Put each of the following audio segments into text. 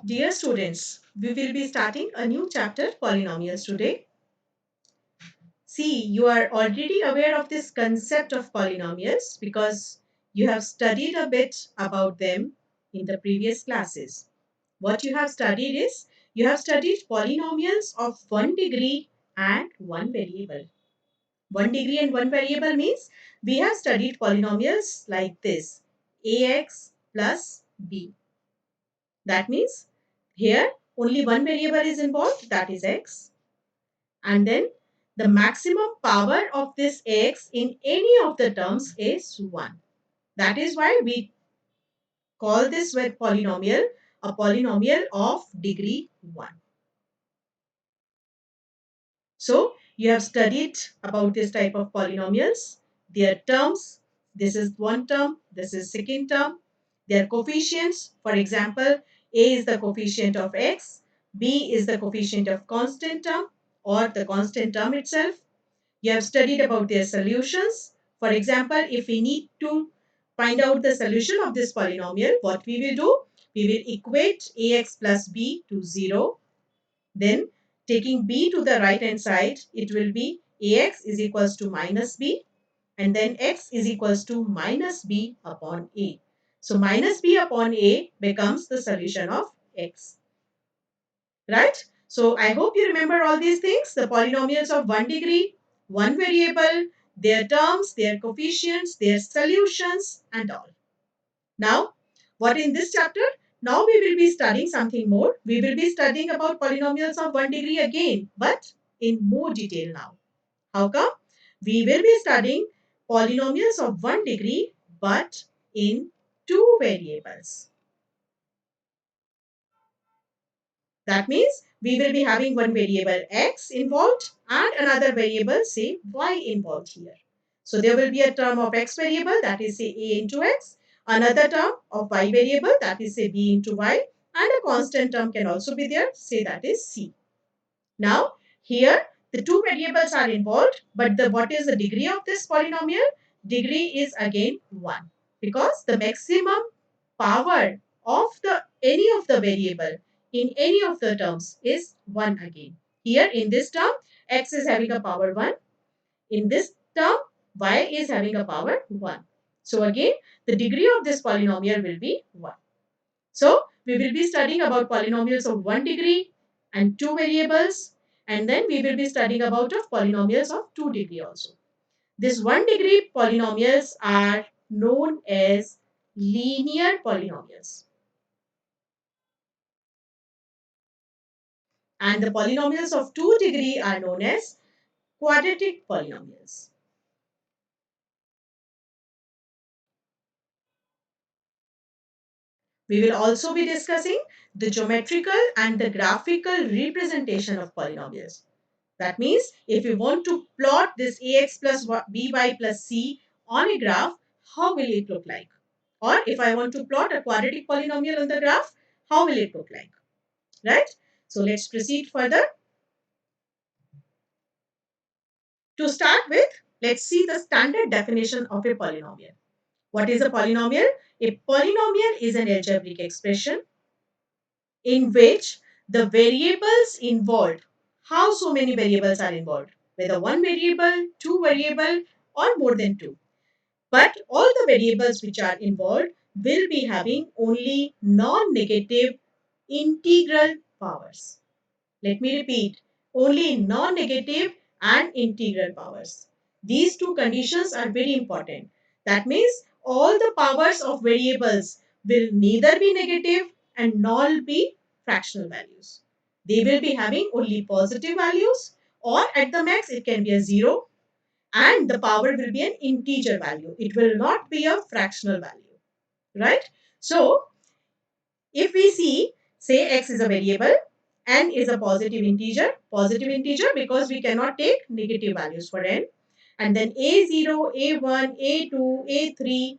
Dear students, we will be starting a new chapter, polynomials, today. See, you are already aware of this concept of polynomials because you have studied a bit about them in the previous classes. What you have studied is, you have studied polynomials of one degree and one variable. One degree and one variable means we have studied polynomials like this, ax plus b. That means here only one variable is involved, that is x. And then the maximum power of this x in any of the terms is 1. That is why we call this polynomial a polynomial of degree 1. So you have studied about this type of polynomials, their terms. This is one term, this is second term. Their coefficients, for example, a is the coefficient of x, b is the coefficient of constant term or the constant term itself. You have studied about their solutions. For example, if we need to find out the solution of this polynomial, what we will do? We will equate ax plus b to 0. Then taking b to the right hand side, it will be ax is equals to minus b, and then x is equals to minus b upon a. So minus b upon a becomes the solution of x. Right? So I hope you remember all these things, the polynomials of one degree, one variable, their terms, their coefficients, their solutions and all. Now, what in this chapter? Now we will be studying something more. We will be studying about polynomials of one degree again, but in more detail now. How come? We will be studying polynomials of one degree, but in two variables. That means we will be having one variable x involved and another variable say y involved here. So there will be a term of x variable, that is say a into x, another term of y variable, that is say b into y, and a constant term can also be there, say that is c. Now here the two variables are involved, but what is the degree of this polynomial? Degree is again 1 because the maximum power of the any of the variable in any of the terms is 1 again. Here in this term, x is having a power 1. In this term, y is having a power 1. So again, the degree of this polynomial will be 1. So we will be studying about polynomials of 1 degree and 2 variables, and then we will be studying about of polynomials of 2 degree also. This 1 degree polynomials are known as linear polynomials. And the polynomials of 2 degree are known as quadratic polynomials. We will also be discussing the geometrical and the graphical representation of polynomials. That means if you want to plot this ax plus by plus c on a graph, how will it look like? Or if I want to plot a quadratic polynomial on the graph, how will it look like? Right? So let's proceed further. To start with, let's see the standard definition of a polynomial. What is a polynomial? A polynomial is an algebraic expression in which the variables involved, how so many variables are involved, whether one variable, two variable, or more than two. But all the variables which are involved will be having only non-negative integral powers. Let me repeat, only non-negative and integral powers. These two conditions are very important. That means all the powers of variables will neither be negative and nor be fractional values. They will be having only positive values, or at the max it can be a 0, and the power will be an integer value. It will not be a fractional value, right? So if we see, say x is a variable, n is a positive integer because we cannot take negative values for n. And then a0, a1, a2, a3,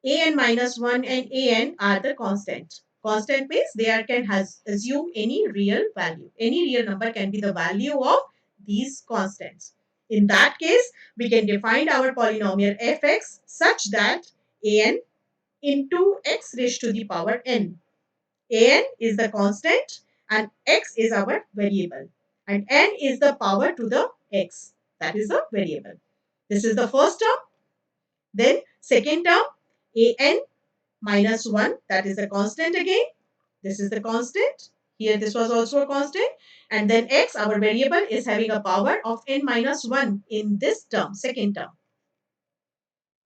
an minus 1 and an are the constant. Constant means they can assume any real value. Any real number can be the value of these constants. In that case, we can define our polynomial fx such that an into x raised to the power n an is the constant and x is our variable. And n is the power to the x. That is the variable. This is the first term. Then second term, an minus 1, that is the constant again. This is the constant. Here this was also a constant. And then x, our variable, is having a power of n minus 1 in this term, second term.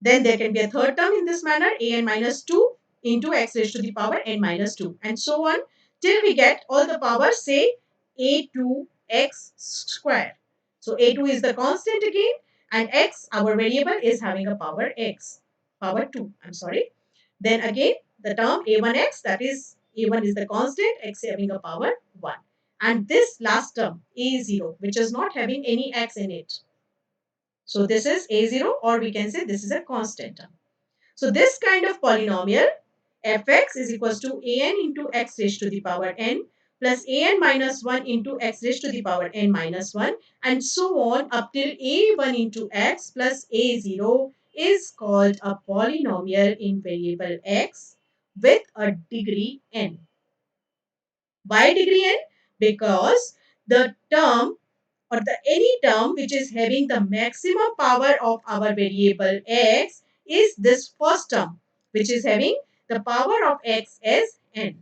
Then there can be a third term in this manner, an minus 2 into x raised to the power n minus 2, and so on till we get all the powers, say a2x square. So a2 is the constant again, and x, our variable, is having a power x, power 2. I'm sorry. Then again, the term a1x, that is a1 is the constant, x having a power 1. And this last term, a0, which is not having any x in it. So this is a0, or we can say this is a constant term. So this kind of polynomial, fx is equals to an into x raised to the power n plus an minus 1 into x raised to the power n minus 1, and so on up till a1 into x plus a0 is called a polynomial in variable x with a degree n. Why degree n? Because the term, or the any term which is having the maximum power of our variable x is this first term, which is having the power of x as n.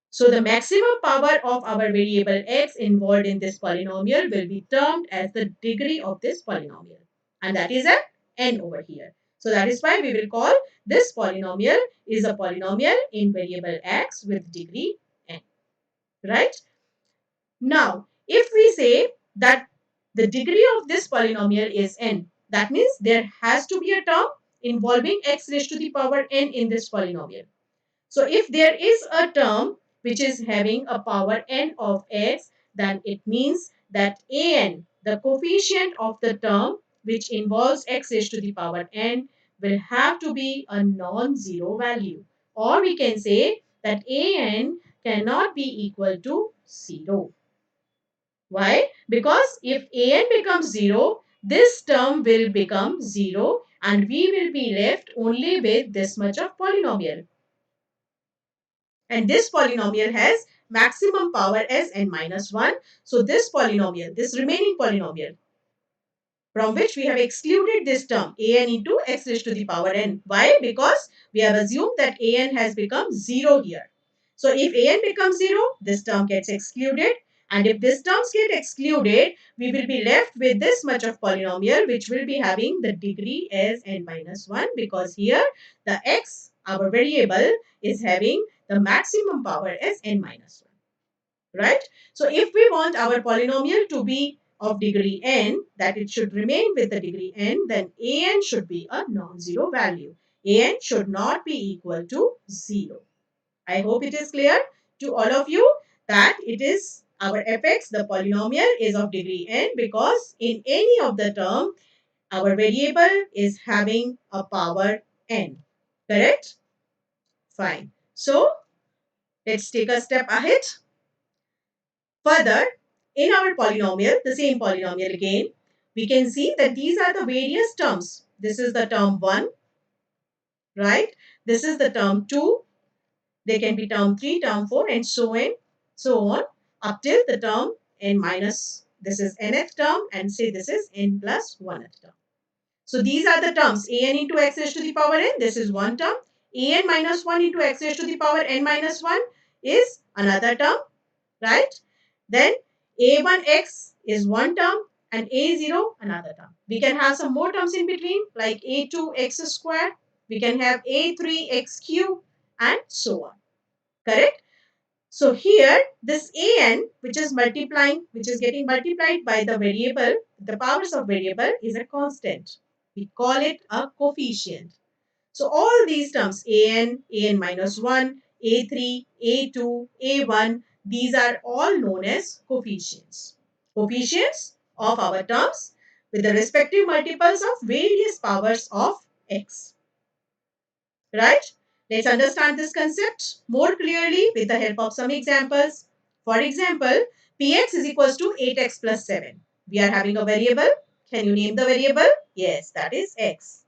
So the maximum power of our variable x involved in this polynomial will be termed as the degree of this polynomial, and that is a n over here. So that is why we will call this polynomial is a polynomial in variable x with degree n, right? Now, if we say that the degree of this polynomial is n, that means there has to be a term involving x raised to the power n in this polynomial. So, if there is a term which is having a power n of x, then it means that an, the coefficient of the term which involves x raised to the power n, will have to be a non-zero value. Or we can say that an cannot be equal to 0. Why? Because if an becomes 0, this term will become 0 and we will be left only with this much of polynomial. And this polynomial has maximum power as n minus 1. So this polynomial, this remaining polynomial, from which we have excluded this term an into x raised to the power n. Why? Because we have assumed that an has become 0 here. So if an becomes 0, this term gets excluded, and if this terms get excluded, we will be left with this much of polynomial which will be having the degree as n minus 1, because here the x, our variable, is having the maximum power as n minus 1, right? So if we want our polynomial to be of degree n, that it should remain with the degree n, then an should be a non-zero value. An should not be equal to 0. I hope it is clear to all of you that it is our fx, the polynomial, is of degree n because in any of the term, our variable is having a power n. Correct? Fine. So, let's take a step ahead. Further, in our polynomial, the same polynomial again, we can see that these are the various terms. This is the term 1, right? This is the term 2. There can be term 3, term 4, and so on up till the term n minus, this is nth term, and say this is n plus 1th term. So these are the terms an into x raised to the power n, this is one term. An minus 1 into x raised to the power n minus 1 is another term, right? Then a1x is one term and a0 another term. We can have some more terms in between like a2x square, we can have a3x cube, and so on. Correct? So here this an, which is multiplying, which is getting multiplied by the variable, the powers of variable, is a constant. We call it a coefficient. So all these terms an minus 1, a3, a2, a1, these are all known as coefficients. Coefficients of our terms with the respective multiples of various powers of x. Right? Let's understand this concept more clearly with the help of some examples. For example, px is equals to 8x plus 7. We are having a variable. Can you name the variable? Yes, that is x.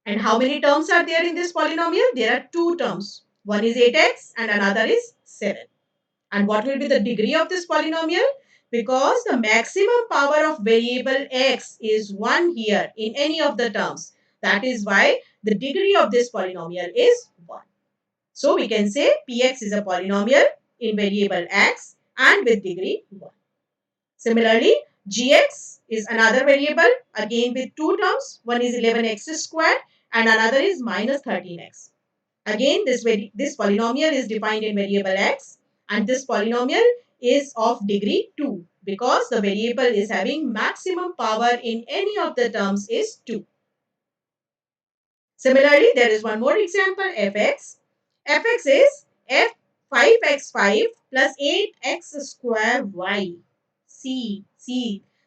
And how many terms are there in this polynomial? There are two terms. One is 8x and another is 7. And what will be the degree of this polynomial? Because the maximum power of variable x is 1 here in any of the terms. That is why the degree of this polynomial is 1. So we can say px is a polynomial in variable x and with degree 1. Similarly, gx is another variable again with two terms. One is 11x squared and another is minus 13x. Again, this polynomial is defined in variable x and this polynomial is of degree 2 because the variable is having maximum power in any of the terms is 2. Similarly, there is one more example fx. Fx is f 5x5 plus 8x square y. See,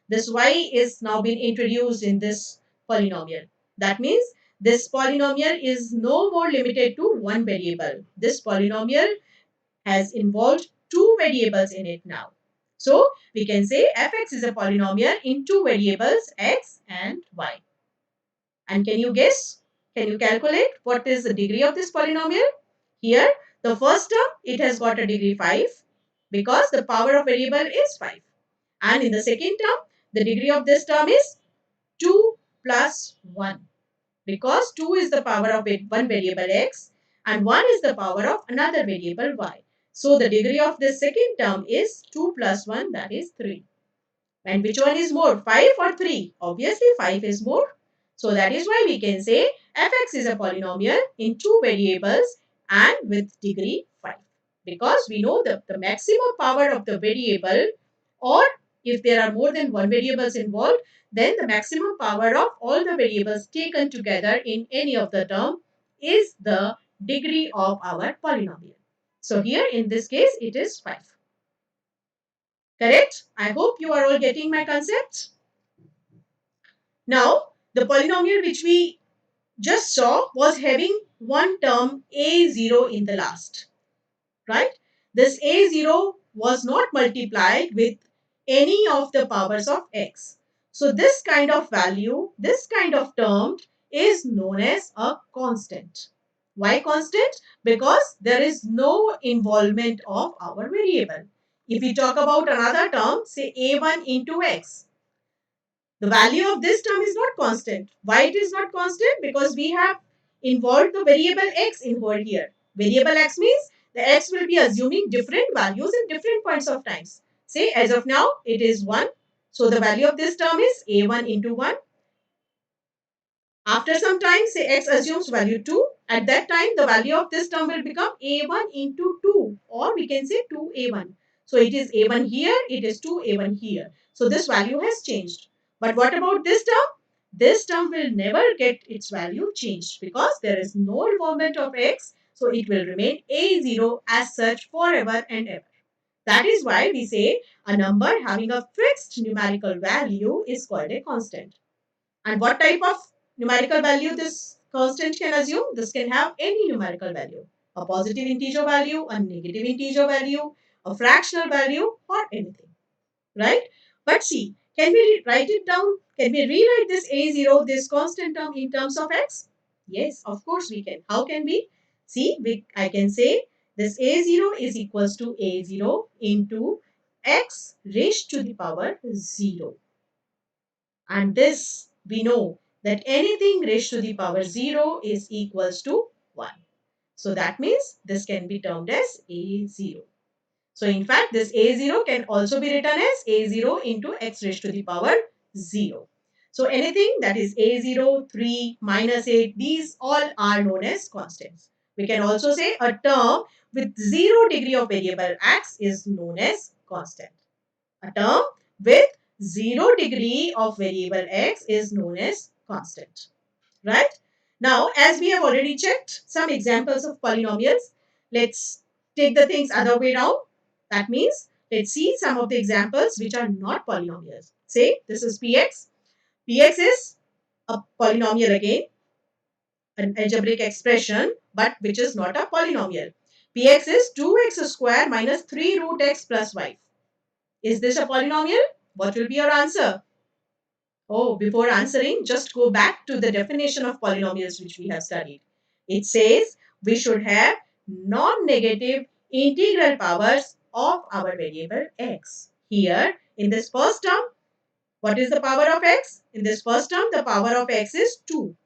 this y is now been introduced in this polynomial. That means this polynomial is no more limited to one variable. This polynomial has involved two variables in it now. So we can say fx is a polynomial in two variables x and y. And can you guess? Can you calculate what is the degree of this polynomial? Here, the first term, it has got a degree 5 because the power of variable is 5. And in the second term, the degree of this term is 2 plus 1 because 2 is the power of one variable x and 1 is the power of another variable y. So the degree of this second term is 2 plus 1, that is 3. And which one is more, 5 or 3? Obviously 5 is more. So that is why we can say fx is a polynomial in two variables and with degree 5. Because we know the maximum power of the variable, or if there are more than one variables involved, then the maximum power of all the variables taken together in any of the term is the degree of our polynomial. So here in this case it is 5. Correct? I hope you are all getting my concept. Now, the polynomial which we just saw was having one term a0 in the last, right? This a0 was not multiplied with any of the powers of x. So this kind of value, this kind of term is known as a constant. Why constant? Because there is no involvement of our variable. If we talk about another term, say a1 into x, the value of this term is not constant. Why it is not constant? Because we have involved the variable x involved here. Variable x means the x will be assuming different values in different points of times. Say as of now it is 1. So the value of this term is a1 into 1. After some time, say x assumes value 2. At that time, the value of this term will become a1 into 2, or we can say 2a1. So it is a1 here, it is 2a1 here. So this value has changed. But what about this term? This term will never get its value changed because there is no involvement of x. So it will remain a0 as such forever and ever. That is why we say a number having a fixed numerical value is called a constant. And what type of numerical value this constant can assume? This can have any numerical value. A positive integer value, a negative integer value, a fractional value, or anything. Right? But see, can we write it down? Can we rewrite this a0, this constant term in terms of x? Yes, of course we can. How can we? See, I can say this a0 is equals to a0 into x raised to the power 0. And this we know that anything raised to the power 0 is equals to 1. So that means this can be termed as a0. So in fact this a0 can also be written as a0 into x raised to the power 0. So anything that is a0, 3, minus 8, these all are known as constants. We can also say a term with 0 degree of variable x is known as constant. A term with 0 degree of variable x is known as constant. Right? Now, as we have already checked some examples of polynomials, let's take the things other way round. That means, let's see some of the examples which are not polynomials. Say, this is px. Px is a polynomial again, an algebraic expression, but which is not a polynomial. Px is 2x square minus 3 root x plus y. Is this a polynomial? What will be your answer? Oh, before answering, just go back to the definition of polynomials which we have studied. It says we should have non-negative integral powers of our variable x. Here, in this first term, what is the power of x? In this first term, the power of x is 2.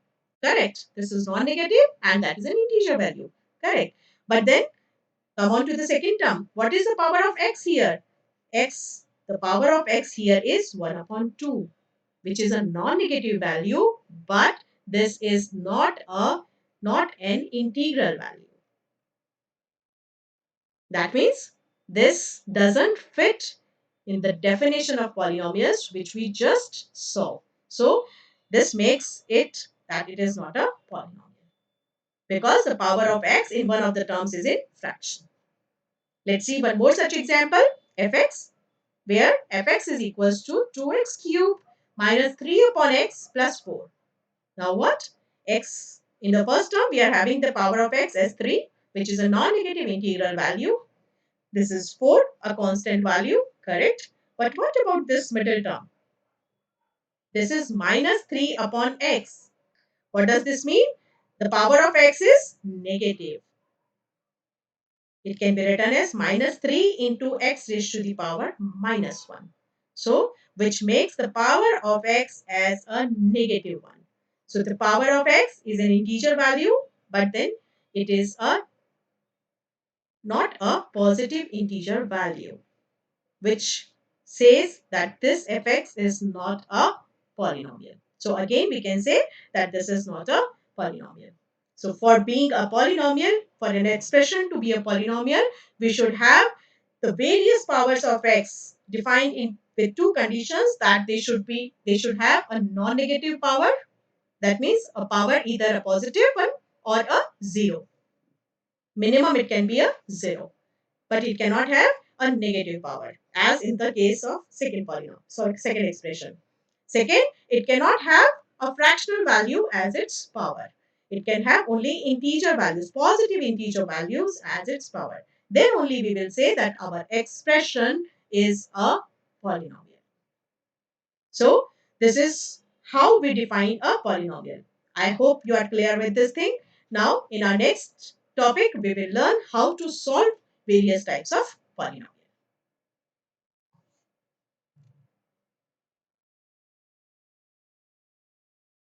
Correct. This is non-negative and that is an integer value. Correct. But then come on to the second term. What is the power of x here? The power of x here is 1 upon 2, which is a non-negative value, but this is not an integral value. That means this doesn't fit in the definition of polynomials which we just saw. So this makes it that it is not a polynomial because the power of x in one of the terms is in fraction. Let's see one more such example, fx, where fx is equals to 2x cube minus 3 upon x plus 4. Now what? X in the first term we are having the power of x as 3, which is a non-negative integral value. This is 4, a constant value, correct? But what about this middle term? This is minus 3 upon x. What does this mean? The power of x is negative. It can be written as minus 3 into x raised to the power minus 1. So, which makes the power of x as a negative 1. So, the power of x is an integer value, but then it is not a positive integer value, which says that this fx is not a polynomial. So again, we can say that this is not a polynomial. So for being a polynomial, for an expression to be a polynomial, we should have the various powers of x defined in with two conditions, that they should have a non-negative power. That means a power either a positive one or a 0. Minimum it can be a 0, but it cannot have a negative power, as in the case of second polynomial, second expression. Second, it cannot have a fractional value as its power. It can have only integer values, positive integer values as its power. Then only we will say that our expression is a polynomial. So, this is how we define a polynomial. I hope you are clear with this thing. Now, in our next topic, we will learn how to solve various types of polynomials.